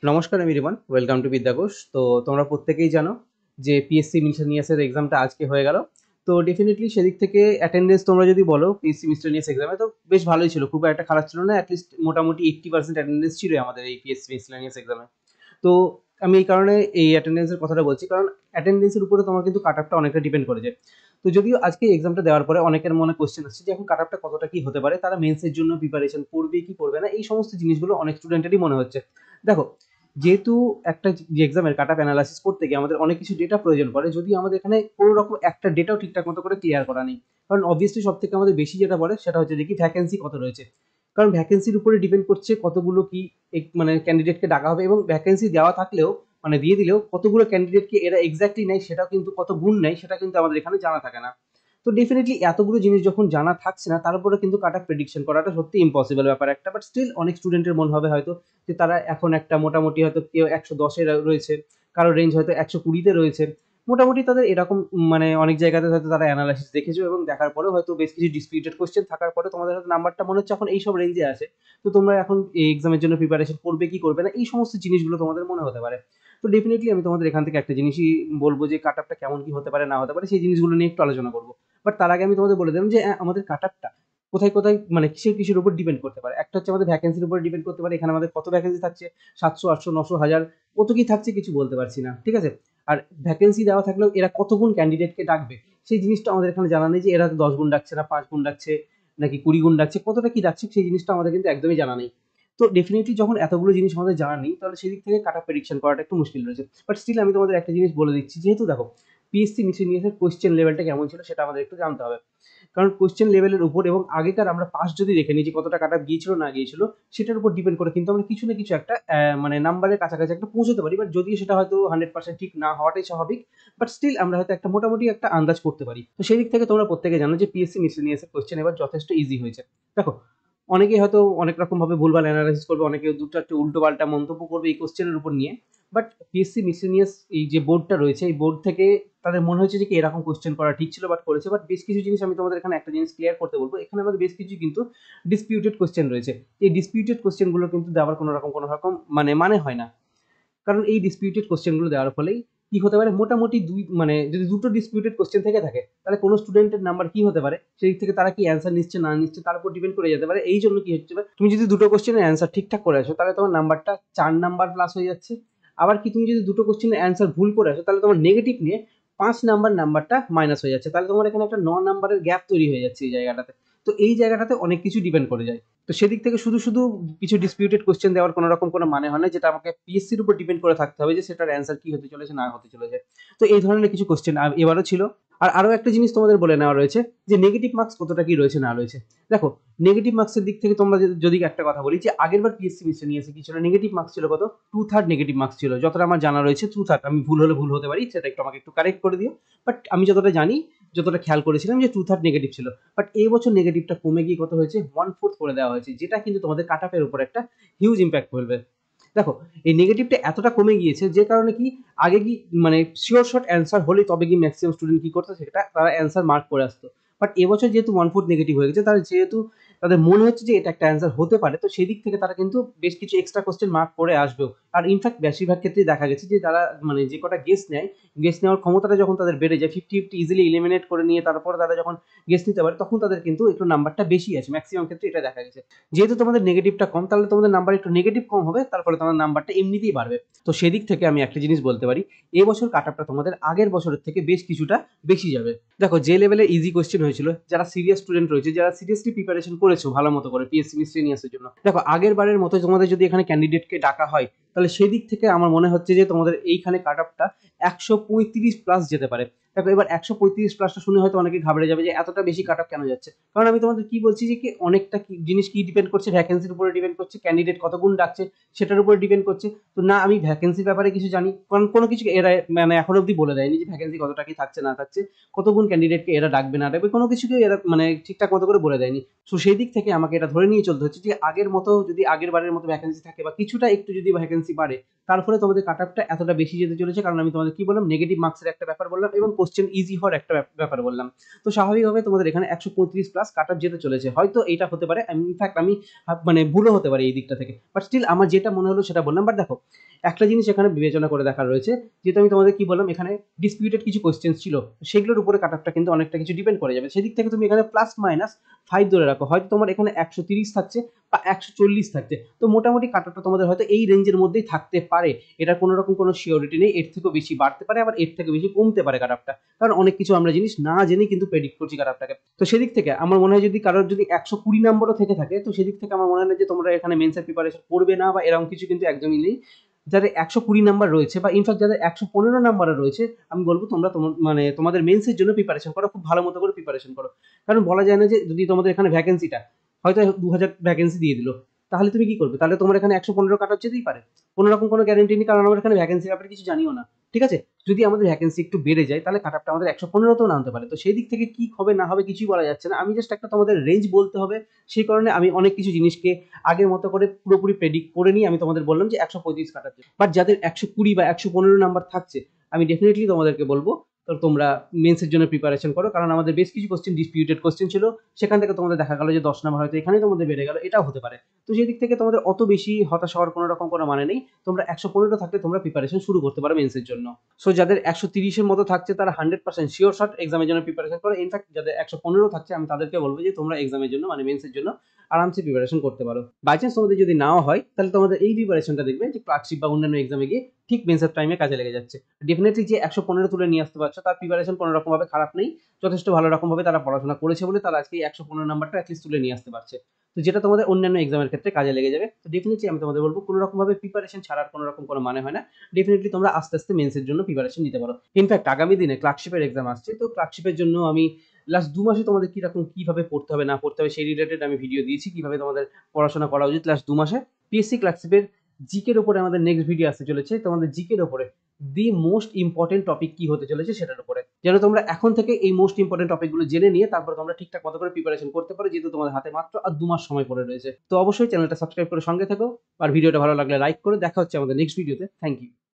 নমস্কার, আমি Riman. Welcome to বিদ্যাঘোষ। তো তোমরা প্রত্যেকেই জানো যে পিএসসি মিসেলিনিয়াসের এক্সামটা আজকে হয়ে গেল। তো ডেফিনেটলি সেদিক থেকে অ্যাটেন্ডেন্স তোমরা যদি বলো পিএসসি মিসেলিনিয়াস এক্সামে, তো বেশ ভালোই ছিল, খুব একটা খারাপ ছিল না। অ্যাটলিস্ট মোটামুটি 80% অ্যাটেন্ডেন্স ছিল আমাদের এই পিএসসি মিসেলিনিয়াস এক্সামে। তো আমি এই কারণে এই অ্যাটেন্ডেন্সের কথাটা বলছি, কারণ অ্যাটেন্ডেন্সের উপরে তোমার কিন্তু কাট অফটা অনেকটা ডিপেন্ড করে যায়। তো যদিও আজকে এক্সামটা দেওয়ার পরে অনেকের মনে কোশ্চেন আসছে যে এখন কাট অফটা কতটা কি হতে পারে, তারা মেন্সের জন্য প্রিপারেশন করবে কি করবে না, এই সমস্ত জিনিসগুলো অনেক স্টুডেন্টেরই মনে হচ্ছে। দেখো, যেহেতু একটা যে এক্সামের কাট অফ অ্যানালাইসিস করতে গিয়ে আমাদের অনেক কিছু ডেটা প্রয়োজন পড়ে, যদি আমাদের এখানে কোনো রকম একটা ডেটাও ঠিকঠাক মতো করে ক্লিয়ার করা নেই। কারণ অবভিয়াসলি সব থেকে আমাদের বেশি যেটা পড়ে সেটা হচ্ছে যে কি ভ্যাকেন্সি কত রয়েছে। কারণ ভ্যাকেন্সির উপরে ডিপেন্ড করছে কতগুলো কি মানে ক্যান্ডিডেটকে ডাকা হবে, এবং ভ্যাকেন্সি দেওয়া থাকলেও মানে দিয়ে দিলেও কতগুলো ক্যান্ডিডেটকে এরা এক্স্যাক্টলি নেয়, সেটাও কিন্তু কত গুণ নেয় সেটা কিন্তু আমাদের এখানে জানা থাকে না। তো ডেফিনেটলি এতগুলো জিনিস যখন জানা থাকছে না, তারপরে কিন্তু কাট অফ প্রেডিকশন করাটা সত্যি ইম্পসিবল ব্যাপার একটা। বাট স্টিল অনেক স্টুডেন্টের মন হবে হয়তো যে তারা এখন একটা মোটামুটি হয়তো কেউ 110-এ রয়েছে, কারো রেঞ্জ হয়তো 120-তে রয়েছে। মোটামুটি তাদের এরকম মানে অনেক জায়গাতে হয়তো তারা অ্যানালাইসিস দেখেছো, এবং দেখার পরেও হয়তো বেশ কিছু ডিসপিউটেড কোশ্চেন থাকার পরে তোমাদের হয়তো নাম্বারটা মনে হচ্ছে এখন এইসব রেঞ্জে আছে। তো তোমরা এখন এই এক্সামের জন্য প্রিপারেশন করবে কি করবে না, এই সমস্ত জিনিসগুলো তোমাদের মনে হতে পারে। তো ডেফিনেটলি আমি তোমাদের এখান থেকে একটা জিনিসই বলবো যে কাট অফটা কেমন কি হতে পারে না হতে পারে, সেই জিনিসগুলো নিয়ে একটু আলোচনা করবো। বাট তার আগে আমি তোমাদের বলে দিলাম যে আমাদের কাট অফটা কোথায় কোথায় মানে কিসের কিসের উপর ডিপেন্ড করতে পারে। একটা হচ্ছে আমাদের ভ্যাকেন্সির উপর ডিপেন্ড করতে পারে, এখানে আমাদের কত ভ্যাকেন্সি থাকছে, 700, 800, 900, 1000, কত কি থাকছে কিছু বলতে পারছি না, ঠিক আছে। আর ভ্যাকেন্সি দেওয়া থাকলেও এরা কত গুণ ক্যান্ডিডেটকে ডাকবে, সেই জিনিসটা আমাদের এখানে জানা নেই, যে এরা 10 গুণ ডাকছে না 5 গুণ ডাকছে নাকি 20 গুণ ডাকছে, কতটা কি ডাকছে সেই জিনিসটা আমাদের কিন্তু একদমই জানা নেই। তো ডেফিনেটলি যখন এতগুলো জিনিস আমাদের জানা নেই, তাহলে সেদিক থেকে কাটা প্রেডিকশন করাটা একটু মুশকিল রয়েছে। বাট স্টিল আমি তোমাদের একটা জিনিস বলে দিচ্ছি, যেহেতু দেখো পিএসসি মিসেলিনিয়াসের কোশ্চেন লেভেলটা কেমন ছিল সেটা আমাদের একটু জানতে হবে। কারণ কোশ্চেন লেভেলের উপর এবং আগেকার আমরা পাস যদি দেখে নিই যে কতটা কাট অফ গিয়েছিল না গিয়েছিল, সেটার উপর ডিপেন্ড করে কিন্তু আমরা কিছু না কিছু একটা মানে নাম্বারের কাছাকাছি একটা পৌঁছতে পারি। বাট যদিও সেটা হয়তো 100% ঠিক না হওয়াটাই স্বাভাবিক, বাট স্টিল আমরা হয়তো একটা মোটামুটি একটা আন্দাজ করতে পারি। তো সেই দিক থেকে তোমরা প্রত্যেকে জানো যে পিএসসি মিসেলিনিয়াসের কোশ্চেন এবার যথেষ্ট ইজি হয়েছে। দেখো, অনেকেই হয়তো অনেক রকম ভাবে ভুলভাল অ্যানালাইসিস করবে, অনেকে দুটো একটা উল্টো পাল্টা মন্তব্য করবে এই কোশ্চেনের উপর নিয়ে। বাট পিএসসি মিসেলিনিয়াস এই যে বোর্ডটা রয়েছে, এই বোর্ড থেকে তাদের মনে হয়েছে যে কি এরকম কোশ্চেন করা ঠিক ছিল, বাট করেছে। বাট বেশ কিছু জিনিস আমি তোমাদের এখানে একটা জিনিস ক্লিয়ার করতে বলবো, এখানে আমাদের বেশ কিছু কিন্তু ডিসপিউটেড কোশ্চেন রয়েছে। এই ডিসপিউটেড কোশ্চেনগুলো কিন্তু দেওয়ার কোনো রকম মানে হয় না। কারণ এই ডিসপিউটেড কোশ্চেনগুলো দেওয়ার ফলেই কি হতে পারে, মোটামুটি দুই মানে যদি দুটো ডিসপিউটেড কোশ্চেন থেকে থাকে, তাহলে কোনো স্টুডেন্টের নাম্বার কি হতে পারে সেই দিক থেকে তারা কি অ্যান্সার নিচ্ছে না নিচ্ছে তার উপর ডিপেন্ড করে যেতে পারে। এই জন্য কি হচ্ছে, তুমি যদি দুটো কোশ্চেনের অ্যান্সার ঠিকঠাক করে আসো, তাহলে তোমার নাম্বারটা 4 নাম্বার প্লাস হয়ে যাচ্ছে। আবার কি তুমি যদি দুটো কোশ্চেনের অ্যান্সার ভুল করে আসো, তাহলে তোমার নেগেটিভ নিয়ে 5 নাম্বারটা মাইনাস হয়ে যাচ্ছে। তাহলে তোমার এখানে একটা 9 নাম্বারের গ্যাপ তৈরি হয়ে যাচ্ছে এই জায়গাটাতে। তো এই জায়গাটাতে অনেক কিছু ডিপেন্ড করে যায়। তো সেদিক থেকে শুধু শুধু কিছু ডিসপিউটেড কোশ্চেন দেওয়ার কোনো রকম কোনো মানে হয় না, যেটা আমাকে পিএসসির উপর ডিপেন্ড করে থাকতে হবে যে সেটার অ্যান্সার কি হতে চলেছে না হতে চলেছে। তো এই ধরনের কিছু কোশ্চেন এবারও ছিল। আর আরো একটা জিনিস তোমাদের বলে নেওয়া রয়েছে যে নেগেটিভ মার্কস কতটা কি রয়েছে না রয়েছে। দেখো, নেগেটিভ মার্কসের দিক থেকে তোমরা যদি একটা কথা বলি, যে আগেরবার পিএসসি মিশন নিয়েছে কি ছিল, নেগেটিভ মার্কস ছিল কত, 2/3 নেগেটিভ মার্কস ছিল, যতটা আমার জানা রয়েছে 2/3। আমি ভুল হলে ভুল হতে পারি, সেটা একটু আমাকে একটু কারেক্ট করে দিও। বাট আমি যতটা জানি, যতটা খেয়াল করেছিলাম, যে 2/3 নেগেটিভ ছিল। বাট এই বছর নেগেটিভটা কমে গিয়ে কত হয়েছে, 1/4 করে দেওয়া হয়েছে, যেটা কিন্তু তোমাদের কাট অফের উপর একটা হিউজ ইম্প্যাক্ট ফেলবে। দেখো, এই নেগেটিভটা এতটা কমে গিয়েছে যে কারণে কি, আগে কি মানে শিওর শর্ট অ্যান্সার হলে তবে কি ম্যাক্সিমাম স্টুডেন্ট কি করতো, সেটা তারা অ্যান্সার মার্ক করে আসতো। বাট এবছর যেহেতু 1/4 নেগেটিভ হয়ে গেছে, তার যেহেতু তাদের মনে হচ্ছে যে এটা একটা অ্যান্সার হতে পারে, তো সেই দিক থেকে তারা কিন্তু বেশ কিছু এক্সট্রা কোশ্চেন মার্ক করে আসবেও। আর ইনফ্যাক্ট বেশিরভাগ ক্ষেত্রেই দেখা গেছে যে তারা মানে যে কটা গেস নেয়, গেস নেওয়ার ক্ষমতাটা যখন তাদের বেড়ে যায়, 50-50 ইজিলি এলিমিনেট করে নিয়ে তারপরে তারা যখন গেস নিতে পারে, তখন তাদের কিন্তু একটু নাম্বারটা বেশি আছে, ম্যাক্সিমাম ক্ষেত্রে এটা দেখা গেছে। যেহেতু তোমাদের নেগেটিভটা কম, তাহলে তোমাদের নাম্বার একটু নেগেটিভ কম হবে, তারপরে তোমার নাম্বারটা এমনিতেই বাড়বে। তো সেদিক থেকে আমি একটা জিনিস বলতে পারি, এবছর কাট অফটা তোমাদের আগের বছরের থেকে বেশ কিছুটা বেশি যাবে। দেখো, যে লেভেলে ইজি কোশ্চেন হয়েছিল, যারা সিরিয়াস স্টুডেন্ট রয়েছে, যারা সিরিয়াসলি প্রিপারেশন করেছো ভালো মতো করে পিএসসি মিসেলিনিয়াসের জন্য, দেখো আগের বারের মতো তোমাদের যদি এখানে ক্যান্ডিডেটকে ডাকা হয়, তাহলে সেদিক থেকে আমার মনে হচ্ছে যে তোমাদের এইখানে কাট অফটা 135 প্লাস যেতে পারে। দেখো, এবার 135 প্লাসটা শুনে হয়তো অনেকে ঘাবড়ে যাবে যে এতটা বেশি কাট অফ কেন যাচ্ছে। কারণ আমি তোমাদের কি বলছি যে কি অনেকটা জিনিস কি ডিপেন্ড করছে, ভ্যাকেন্সির উপরে ডিপেন্ড করছে, ক্যান্ডিডেট কত গুণ ডাকছে সেটার উপরে ডিপেন্ড করছে। তো না আমি ভ্যাকেন্সির ব্যাপারে কিছু জানি, কারণ কোনো কিছু এরা মানে এখন অব্দি বলে দেয়নি যে ভ্যাকেন্সি কতটা কি থাকছে না থাকছে, কত গুণ ক্যান্ডিডেটকে এরা ডাকবে না ডাকবে, কোনো কিছুকে এরা মানে ঠিকঠাক মতো করে বলে দেয়নি। তো সেই দিক থেকে আমাকে এটা ধরে নিয়ে চলতে হচ্ছে যে আগের মতো যদি আগের বারের মতো ভ্যাকেন্সি থাকে বা কিছুটা একটু যদি ভ্যাকেন্সি বাড়ে, তার ফলে তোমাদের কাট অফটা এতটা বেশি যেতে চলেছে। কারণ আমি তোমাদের কি বললাম, নেগেটিভ মার্কসের একটা ব্যাপার বললাম এবং কোশ্চেন ইজি হওয়ার একটা ব্যাপার বললাম। তো স্বাভাবিকভাবে তোমাদের এখানে 135 প্লাস কাট অফ যেতে চলেছে। হয়তো এটা হতে পারে, ইনফ্যাক্ট আমি মানে ভুলও হতে পারে এই দিকটা থেকে, বাট স্টিল আমার যেটা মনে হলো সেটা বললাম। বাট দেখো, একটা জিনিস এখানে বিবেচনা করে দেখার রয়েছে, যেহেতু আমি তোমাদের কি বললাম, এখানে ডিসপিউটেড কিছু কোশ্চেন ছিল, সেগুলোর উপরে কাট অফটা কিন্তু অনেকটা কিছু ডিপেন্ড করে যাবে। সেদিক থেকে তুমি এখানে প্লাস মাইনাস 5 ধরে রাখো, হয়তো তোমার এখানে 130 থাকছে বা 140 থাকছে, তো মোটামুটি কাট অফটা তোমাদের হয়তো এই রেঞ্জের মধ্যেই থাকতে পারে। এটা কোনো রকম কোনো সিওরিটি নেই, এর থেকেও বেশি বাড়তে পারে, আবার এর থেকে বেশি কমতে পারে কাট অফটা, কারণ অনেক কিছু আমরা জিনিস না জেনেই কিন্তু প্রেডিক্ট করছি কাট অফটাকে। তো সেদিক থেকে আমার মনে হয় যদি কারোর যদি 120 নম্বরও থেকে থাকে, তো সেদিক থেকে আমার মনে হয় না যে তোমরা এখানে মেন্সের প্রিপারেশন করবে না বা এরকম কিছু কিন্তু একদমই নেই। যাদের 120 নাম্বার রয়েছে বা ইনফ্যাক্ট যাদের 115 নাম্বারে রয়েছে, আমি বলবো তোমরা মানে তোমাদের মেন্সের জন্য প্রিপারেশন করো, খুব ভালো মতো করে প্রিপারেশন করো। কারণ বলা যায় না যে যদি তোমাদের এখানে ভ্যাকেন্সিটা হয়তো 2000 ভ্যাকেন্সি দিয়ে দিল, তাহলে তুমি কি করবে? তাহলে তোমার এখানে 115 কাট অফ যেতেই পারে, কোনো রকম কোনো গ্যারেন্টি নেই, কারণ আমরা এখানে ভ্যাকেন্সি ব্যাপারে কিছু জানিও না। ঠিক আছে, যদি আমাদের ভ্যাকেন্সি একটু বেড়ে যায় তাহলে কাট অফটা আমাদের 115তেও নামতে পারে। তো সেই দিক থেকে কি হবে না হবে কিছুই বলা যাচ্ছে না, আমি জাস্ট একটা তোমাদের রেঞ্জ বলতে হবে। সেই কারণে আমি অনেক কিছু জিনিসকে আগের মতো করে পুরোপুরি প্রেডিক্ট করে নিয়ে আমি তোমাদের বললাম যে 135 কাটাতে। বাট যাদের 120 বা 115 নাম্বার থাকছে, আমি ডেফিনেটলি তোমাদেরকে বলবো তো তোমরা মেন্সের জন্য প্রিপারেশন করো, কারণ আমাদের বেশ কিছু কোশ্চেন ডিসপিউটেড কোশ্চেন ছিল, সেখান থেকে তোমাদের দেখা গেল যে 10 নাম্বার হয়তো এখানেই তোমাদের বেড়ে গেল, এটাও হতে পারে। তো সেই দিক থেকে তোমাদের অত বেশি হতাশ হওয়ার কোনো রকম কোনো মানে নেই। তোমরা 115 থাকলে তোমরা প্রিপারেশন শুরু করতে পারো মেন্সের জন্য। সো যাদের 130-এর মতো থাকছে তারা 100% শিওর শট এক্সামের জন্য প্রিপারেশন করো। ইনফ্যাক্ট যাদের 115 থাকছে, আমি তাদেরকে বলবো যে তোমরা এক্সামের জন্য মানে মেন্সের জন্য আরামসে প্রিপারেশন করতে পারো। বাই চান্স তোমাদের যদি নাও হয়, তাহলে তোমাদের এই প্রিপারেশনটা দেখবে যে ক্লার্কশিপ বা অন্যান্য এক্সামে গিয়ে ঠিক মেন্সের টাইমে কাজে লেগে যাচ্ছে। ডেফিনেটলি যে 115 তুলে নিয়ে আসতে পারছো, তার প্রিপারেশন কোনো রকম ভাবে খারাপ নেই, যথেষ্ট ভালো রকম ভাবে তারা পড়াশোনা করেছে বলে তারা আজকে 115 নাম্বারটা অ্যাটলিস্ট তুলে নিয়ে আসতে পারছে। তো যেটা তোমাদের অন্যান্য এক্সামের ক্ষেত্রে কাজে লেগে যাবে। তো ডেফিনেটলি আমি তোমাদের বলবো কোনো রকম ভাবে প্রিপারেশন ছাড়ার কোনো রকম কোনো মানে হয় না। ডেফিনেটলি তোমরা আস্তে আস্তে মেন্সের জন্য প্রিপারেশন নিতে পারো। ইনফ্যাক্ট আগামী দিনে ক্লার্কশিপের এক্সাম আসছে, তো ক্লার্কশিপের জন্য আমি লাস্ট 2 মাসে তোমাদের কিরকম কিভাবে পড়তে হবে না পড়তে হবে সেই রিলেটেড আমি ভিডিও দিয়েছি, কিভাবে তোমাদের পড়াশোনা করা উচিত লাস্ট 2 মাসে। পিএসসি ক্লার্কশিপের জিকের উপরে আমাদের নেক্সট ভিডিও আসতে চলেছে, তোমাদের জিকের উপরে দি মোস্ট ইম্পর্টেন্ট টপিক কি হতে চলেছে সেটার উপরে, যেন তোমরা এখন থেকে এই মোস্ট ইম্পর্টেন্ট টপিকগুলো জেনে নিয়ে তারপর তোমরা ঠিকঠাক মতো করে প্রিপারেশন করতে পারো, যেহেতু তোমাদের হাতে মাত্র আর 2 মাস সময় পড়ে রয়েছে। তো অবশ্যই চ্যানেলটা সাবস্ক্রাইব করে সঙ্গে থেকো, আর ভিডিওটা ভালো লাগলে লাইক করে দেখা হচ্ছে আমাদের নেক্সট ভিডিওতে। Thank you.